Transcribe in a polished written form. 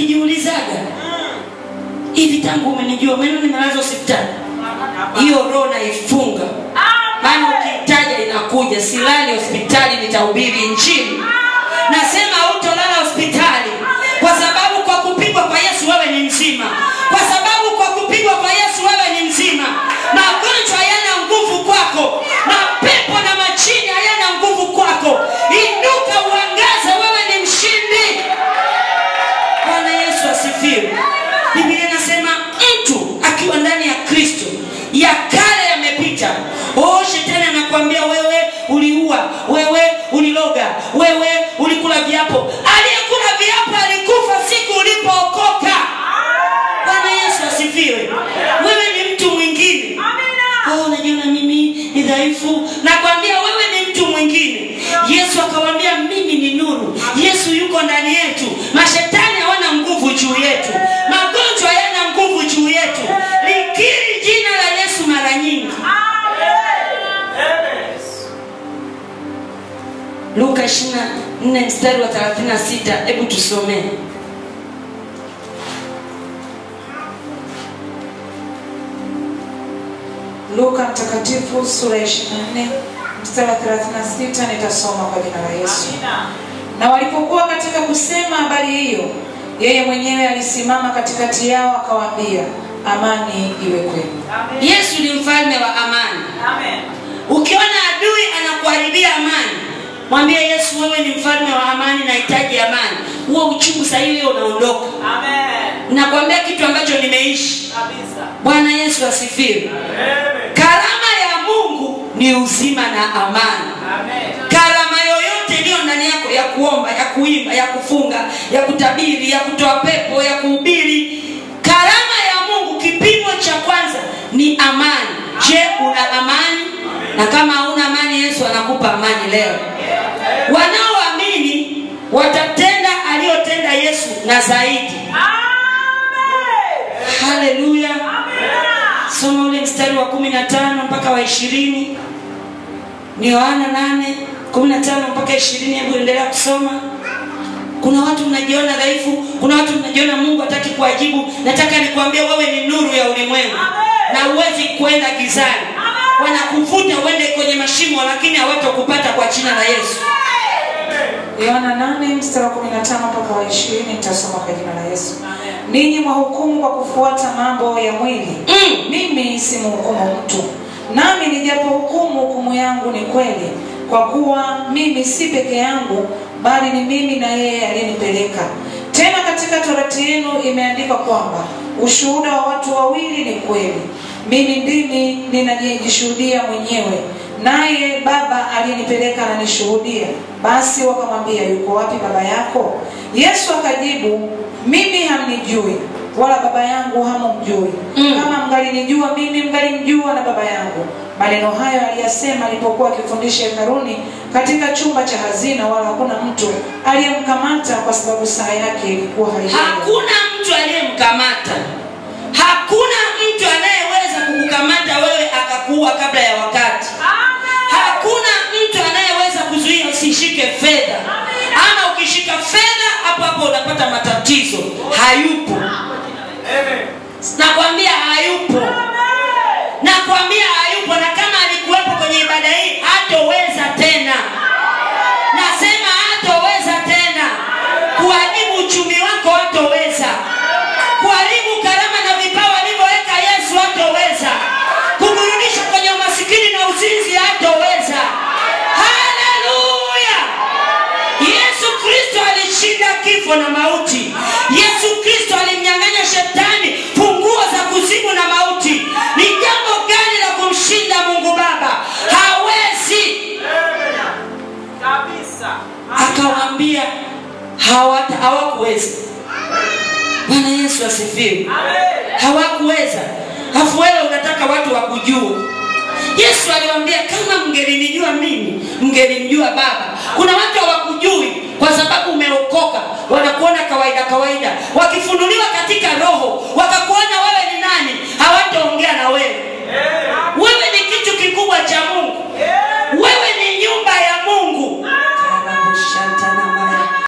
nikijiulizaga hivi tangu umenijua mimi nimelazwa hospitali. Hiyo roho naifunga. Maana ukitaja inakuja. Silali hospitali, nitahubiri injili. Nasema hutolala hospitali kwa sababu kwa kupigwa kwa Yesu wewe ni mzima. Kwa sababu kwa kupigwa kwa Yesu wewe ni mzima. Magonjwa hayana nguvu kwako. Mapepo na majini hayana nguvu kwako. Inuka uangaze, wewe ni mshindi. Bwana Yesu asifiwe. Biblia inasema mtu akiwa ndani ya Kristo ya kale yamepita. Shetani anakuambia wewe uliua, wewe uliloga, wewe ulikula viapo. Aliyekula viapo alikufa siku ulipookoka. Bwana Yesu asifiwe. Wewe ni mtu mwingine. Unajiona mimi ni dhaifu. Nakwambia wewe ni mtu mwingine. Yesu akamwambia mimi ni nuru. Yesu yuko ndani yetu. Mashetani hawana nguvu juu yetu. Magonjwa hayana nguvu juu yetu. Likiri jina la Yesu mara nyingi. Luka 24 mstari wa 36, hebu tusome. Luka mtakatifu sura 24 mstari wa 36, nitasoma kwa jina la Yesu. Na walipokuwa katika kusema habari hiyo, yeye mwenyewe alisimama katikati yao akawaambia, amani iwe kwenu. Yesu ni mfalme wa amani. Amen. Ukiona adui anakuharibia amani, mwambie Yesu wewe ni mfalme wa amani, nahitaji amani. Huo uchungu sasa hivi unaondoka. Amen. Nakwambia kitu ambacho nimeishi. Kabisa. Bwana Yesu asifiwe. Amen. Karama ya Mungu ni uzima na amani. Amen. Karama yoyote iliyo ndani yako ya kuomba, ya kuimba, ya kufunga, ya kutabiri, ya kutoa pepo, ya kuhubiri, karama ya Mungu kipimo cha kwanza ni amani. Je, una amani? Na kama huna amani, Yesu anakupa amani leo. Wanaoamini watatenda aliyotenda Yesu na zaidi. Haleluya. Soma ule mstari wa 15 mpaka wa 20. Ni Yohana 8:15 mpaka 20. Hebu endelea kusoma. Kuna watu mnajiona dhaifu, kuna watu mnajiona Mungu hataki kuwajibu. Nataka nikwambie wewe ni nuru ya ulimwengu. Na huwezi kwenda gizani. Wanakuvuta uende kwenye mashimo lakini hawatakupata kwa jina la Yesu. Yohana 8 mstari wa 15 mpaka wa 20, nitasoma kwa jina la Yesu. Ninyi mwahukumu kwa kufuata mambo ya mwili. Mimi simhukumu mtu. Nami nijapohukumu, hukumu yangu ni kweli, kwa kuwa mimi si peke yangu, bali ni mimi na yeye alinipeleka. Tena katika Torati yenu imeandikwa kwamba ushuhuda wa watu wawili ni kweli. Mimi ndimi ninajishuhudia mwenyewe, naye Baba aliyenipeleka ananishuhudia. Basi wakamwambia, yuko wapi baba yako? Yesu akajibu, mimi hamnijui, wala baba yangu hamumjui. Kama mngalinijua mimi, mngalimjua na baba yangu. Maneno hayo aliyasema alipokuwa akifundisha hekaluni katika chumba cha hazina, wala hakuna mtu aliyemkamata kwa sababu saa yake ilikuwa haijaja. Hakuna mtu aliyemkamata. Hakuna mtu anayeweza kukukamata wewe akakuua kabla ya wakati. Hakuna mtu anayeweza kuzuia usishike fedha. Ama ukishika fedha hapo hapo unapata matatizo. Hayupo. Nakwambia hayupo. Nakwambia hayupo, na kama alikuwepo kwenye ibada hii hatoweza tena. Nasema hatoweza tena. Kuharibu uchumi wako hatoweza. Kuharibu karama na vipawa alivyoweka Yesu hatoweza. Kumrudisha kwenye umasikini na uzinzi hatoweza. Haleluya. Yesu Kristo alishinda kifo na mauti. Yesu Kristo alimnyang'anya shetani funguo za kuzimu na mauti. Ni jambo gani la kumshinda Mungu Baba? Hawezi. Kabisa. Akawaambia hawakuweza. Bwana Yesu asifiwe. Hawakuweza. Alafu wewe unataka watu wakujue. Yesu aliwaambia kama mngelinijua mimi, mngelimjua Baba. Kuna watu hawakujui kwa sababu